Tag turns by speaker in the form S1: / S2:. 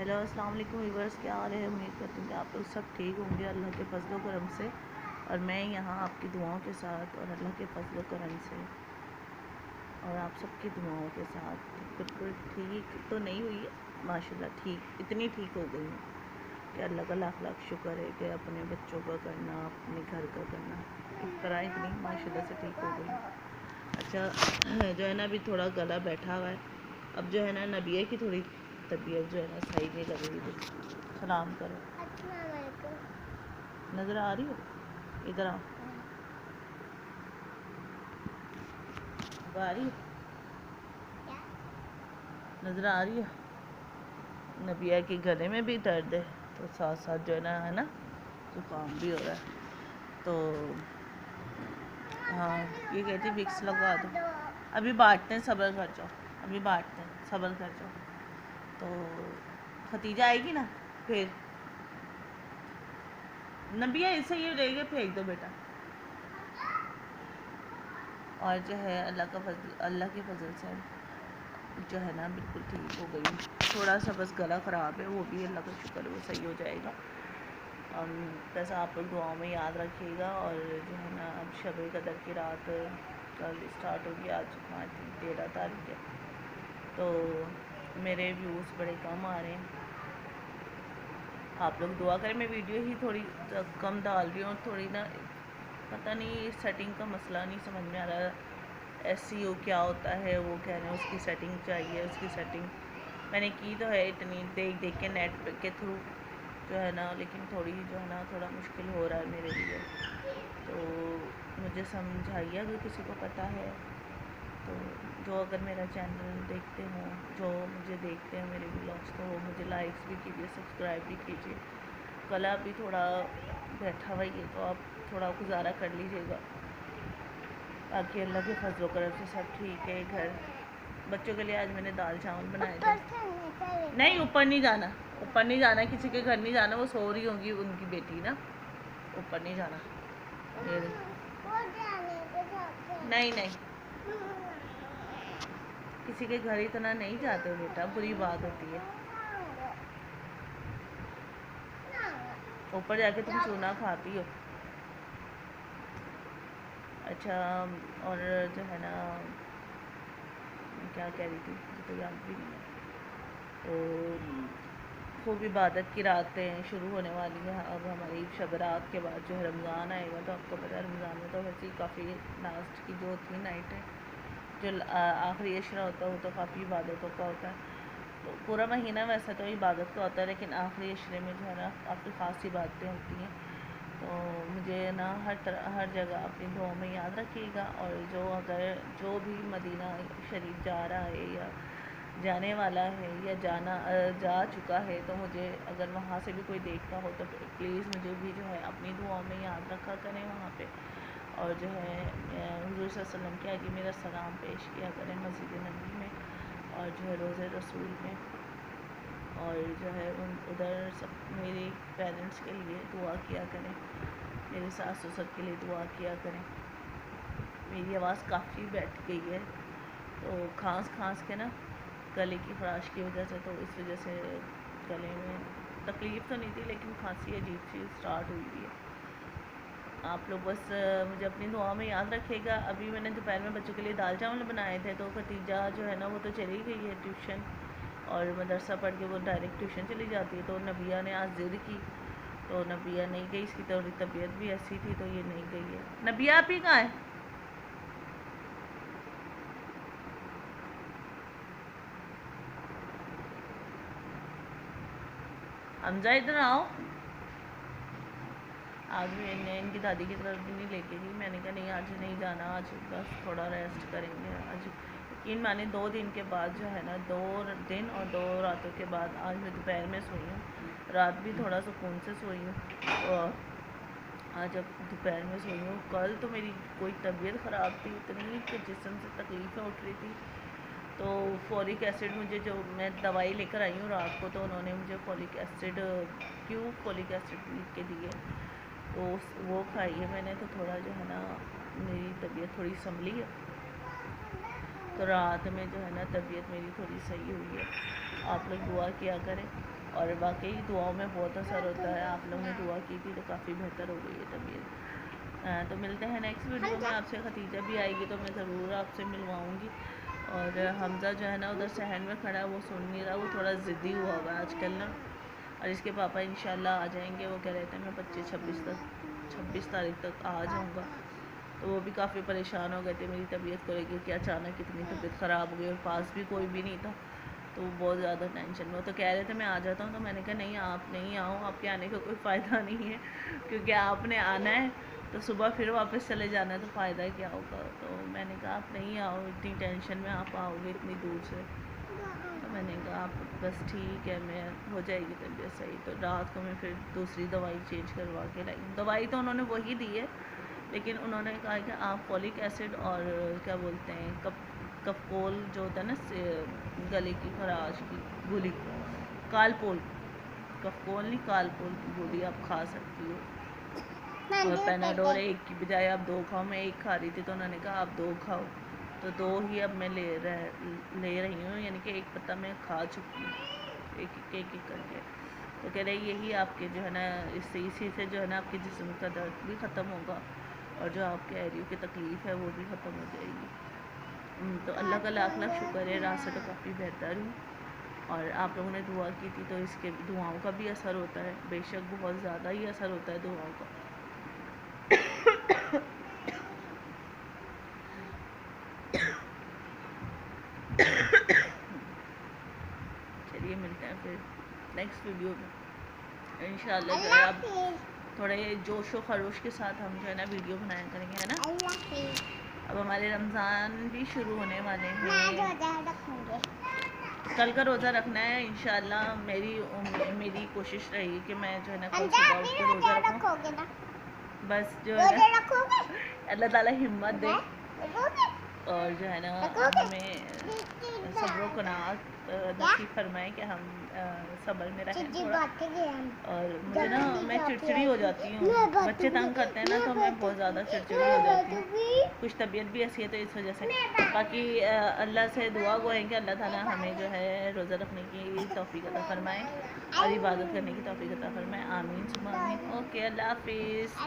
S1: Hello अस्सलाम वालेकुम viewers, क्या हाल है। उम्मीद करती हूँ कि आप लोग सब ठीक होंगे अल्लाह के फजल करम से। और मैं यहाँ आपकी दुआओं के साथ और अल्लाह के फजल करम से और आप सबकी दुआओं के साथ बिल्कुल ठीक तो नहीं हुई है, माशाल्लाह ठीक इतनी ठीक हो गई हूँ कि अल्लाह का लाख लाख शुक्र है कि अपने बच्चों का करना, अपने घर का करना, इस तरह इतनी माशाल्लाह से ठीक हो गई हूँ। अच्छा जो है ना, अभी थोड़ा गला बैठा हुआ है। अब जो है ना, नबिया की थोड़ी तबीयत जो है ना सही नहीं लग रही थी। सलाम करो। नज़र आ रही हो? इधर आओ। अब आ रही हो? नज़र आ रही है। नबिया के गले में भी दर्द है, तो साथ साथ जो है ना जुकाम भी हो रहा है। तो हाँ, ये कहती विक्स लगा दो। अभी बांटते हैं, सब्र कर जाओ। अभी बांटते हैं, सब्र कर जाओ। तो खतीजा आएगी ना फिर। नबिया ऐसे ही रहेगा, फेंक दो बेटा। और जो है अल्लाह के फजल से जो है ना बिल्कुल ठीक हो गई। थोड़ा सा बस गला ख़राब है, वो भी अल्लाह का शुक्र है वो सही हो जाएगा। बस आप लोग दुआओं में याद रखिएगा। और जो है ना, अब शब कदर की रात कल स्टार्ट होगी। आज 13 तारीख है, तो मेरे व्यूज़ बड़े कम आ रहे हैं। आप लोग दुआ करें। मैं वीडियो ही थोड़ी कम डाल रही हूँ, थोड़ी ना पता नहीं सेटिंग का मसला नहीं समझ में आ रहा। SEO क्या होता है, वो कह रहे हैं उसकी सेटिंग चाहिए। उसकी सेटिंग मैंने की तो है इतनी देख देख के नेट के थ्रू जो है ना, लेकिन थोड़ी जो है ना थोड़ा मुश्किल हो रहा है मेरे लिए। तो मुझे समझाइए अगर किसी को पता है तो। जो अगर मेरा चैनल देखते हों, जो मुझे देखते हैं मेरे व्लॉग्स, तो वो मुझे लाइक्स भी कीजिए, सब्सक्राइब भी कीजिए। गला भी थोड़ा बैठा हुआ है, तो आप थोड़ा गुजारा कर लीजिएगा। बाकी अल्लाह के फजल करम से सब ठीक है। घर बच्चों के लिए आज मैंने दाल चावल बनाए थे। नहीं, ऊपर नहीं जाना, ऊपर नहीं जाना, किसी के घर नहीं जाना। वो सो रही होंगी उनकी बेटी ना, ऊपर नहीं जाना। नहीं नहीं, किसी के घर इतना नहीं जाते बेटा, बुरी बात होती है। ऊपर जाके तुम चूना खाती हो। अच्छा, और जो है ना क्या कह रही थी, तो याद भी नहीं है। तो खूब इबादत की रातें शुरू होने वाली हैं। अब हमारी शब रात के बाद जो है रमज़ान आएगा, तो आपको पता है रमज़ान में तो वैसे ही काफ़ी लास्ट की जो थी नाइट है, जो आखिरी अशरा होता है, वो तो काफ़ी इबादतों का होता है। तो पूरा महीना वैसे तो इबादत का होता है, लेकिन आखिरी अशरे में जो है ना काफ़ी ख़ास इबादतें होती हैं। तो मुझे ना हर जगह अपनी दुआओं में याद रखिएगा। और जो भी मदीना शरीफ जा रहा है या जाने वाला है या जा चुका है, तो मुझे अगर वहाँ से भी कोई देखता हो तो प्लीज़ मुझे भी जो है अपनी दुआओं में याद रखा करें वहाँ पे। और जो है हुज़ूर सल्लल्लाहु अलैहि वसल्लम के आगे मेरा सलाम पेश किया करें मस्जिद नबी में, और जो है रोज़े रसूल में। और जो है उधर सब मेरे पेरेंट्स के लिए दुआ किया करें, मेरे सास ससुर के लिए दुआ किया करें। मेरी आवाज़ काफ़ी बैठ गई है, तो खांस के ना गले की खराश की वजह से, तो इस वजह से गले में तकलीफ़ तो नहीं थी, लेकिन खांसी अजीब सी स्टार्ट हुई हुई है। आप लोग बस मुझे अपनी दुआ में याद रखिएगा। अभी मैंने दोपहर में बच्चों के लिए दाल चावल बनाए थे, तो खतीजा जो है ना वो तो चली गई है ट्यूशन, और मदरसा पढ़ के वो डायरेक्ट ट्यूशन चली जाती है। तो नबिया ने आज ज़िद की, तो नबिया नहीं गई। इसकी थोड़ी तबीयत भी ऐसी थी, तो ये नहीं गई है। नबिया आप ही कहाँ है? हमजा इधर आओ। आज मैंने इनकी दादी की तरफ भी नहीं लेके गई। मैंने कहा नहीं आज नहीं जाना, आज बस थोड़ा रेस्ट करेंगे। आज यकीन माने 2 दिन के बाद जो है ना, 2 दिन और 2 रातों के बाद आज मैं दोपहर में सोई हूँ। रात भी थोड़ा सुकून से सोई हूँ, और आज अब दोपहर में सोई हूँ। कल तो मेरी कोई तबीयत ख़राब थी इतनी कि जिस्म से तकलीफ़ें उठ रही थी। तो फॉलिक एसिड मुझे, जो मैं दवाई लेकर आई हूँ रात को, तो उन्होंने मुझे फॉलिक एसिड लिख के दिए, तो वो खाई है मैंने। तो थोड़ा जो है ना मेरी तबीयत थोड़ी संभली है, तो रात में जो है ना तबीयत मेरी थोड़ी सही हुई है। आप लोग दुआ किया करें। اور واقعی دعاؤں میں بہت اثر ہوتا ہے. آپ لوگوں نے دعا کی تھی تو کافی بہتر ہو گئی ہے طبیعت. تو ملتے ہیں نیکسٹ ویڈیو میں. آپ سے خدیجہ بھی آئے گی تو میں ضرور آپ سے ملواؤں گی. اور حمزہ جو ہے نا ادھر صحن میں کھڑا ہے, وہ سن نہیں رہا, وہ تھوڑا ضدی ہوا ہوا ہے آج کل نا. اور اس کے پاپا انشاءاللہ آ جائیں گے. وہ کہہ رہے تھے میں 26 تاریخ تک آ جاؤں گا. تو وہ بھی کافی پریشان ہو گئے تھے میری طبیعت کو لے کے کہ اچانک اتنی طبیعت خراب ہو گئی اور پاس بھی کوئی بھی نہیں تھا. تو وہ بہت زیادہ ٹینشن میں. وہ تو کہہ رہے تھے میں آ جاتا ہوں, تو میں نے کہا نہیں آپ نہیں آؤ, آپ کے آنے کا کوئی فائدہ نہیں ہے, کیونکہ آپ نے آنا ہے تو صبح پھر واپس چلے جانا ہے, تو فائدہ کیا ہوگا. تو میں نے کہا آپ نہیں آؤ, اتنی ٹینشن میں آپ آؤ گے اتنی دور سے. تو میں نے کہا آپ بس ٹھیک ہے, میں ہو جائے گی طبیعت صحیح. تو رات کو میں پھر دوسری دوائی چینج کروا کے لائی. دوائی تو انہوں نے وہی دی ہے, لیکن انہوں نے کہا کہ آپ فولک ایسڈ اور کیا بولتے ہیں کفکول جو ہوتا ہے نا گلے کی خراش کی گولی, کالپول, کفکول نہیں کالپول کی گولی آپ کھا سکتی ہو. اور پیناڈول ایک کی بجائے آپ 2 کھاؤ. میں ایک کھا رہی تھی تو انہوں نے کہا آپ 2 کھاؤ, تو 2 ہی اب میں لے رہی ہوں, یعنی کہ ایک پتہ میں کھا چکی ہوں ایک کر کے. تو کہہ رہے یہی آپ کے جو ہے نا اسی سے جو ہے نا آپ کے جسم کا درد بھی ختم ہوگا, اور جو آپ کہہ رہی ہو کہ تکلیف ہے وہ بھی ختم ہو جائے گی. تو اللہ کا لاکھ لاکھ شکر ہے, رات سے تو کافی بہتر ہوں. اور آپ لوگوں نے دعا کی تھی تو اس کے دعاؤں کا بھی اثر ہوتا ہے, بے شک بہت زیادہ ہی اثر ہوتا ہے دعاؤں کا. چلیے ملتے ہیں پھر نیکسٹ ویڈیو میں انشاءاللہ. جو ہے اب تھوڑے جوش و خروش کے ساتھ ہم جو ہے نا ویڈیو بنایا کریں گے, ہے نا. اب ہمارے رمضان بھی شروع ہونے والے ہیں. کل کا روزہ رکھنا ہے انشاءاللہ. میری کوشش رہی کہ میں جو ہے نا کل صبح اٹھ کے روزہ رکھوں. بس جو ہے نا اللہ تعالیٰ ہمت دے, اور جو ہے نا ہمیں صبر و قناعت نصیب فرمائے کہ ہم صبر میں رہیں تھوڑا. اور مجھے نا میں چڑچڑی ہو جاتی ہوں, بچے تنگ کرتے ہیں نا تو میں بہت زیادہ چڑچڑی ہو جاتی ہوں. کچھ طبیعت بھی ایسی ہے تو اس وجہ سے. باقی اللہ سے دعا گو ہے کہ اللہ تعالیٰ ہمیں جو ہے روزہ رکھنے کی توفیق عطا فرمائے اور عبادت کرنے کی توفیق عطا فرمائے. آمین ثم آمین. اوکے, اللہ حافظ.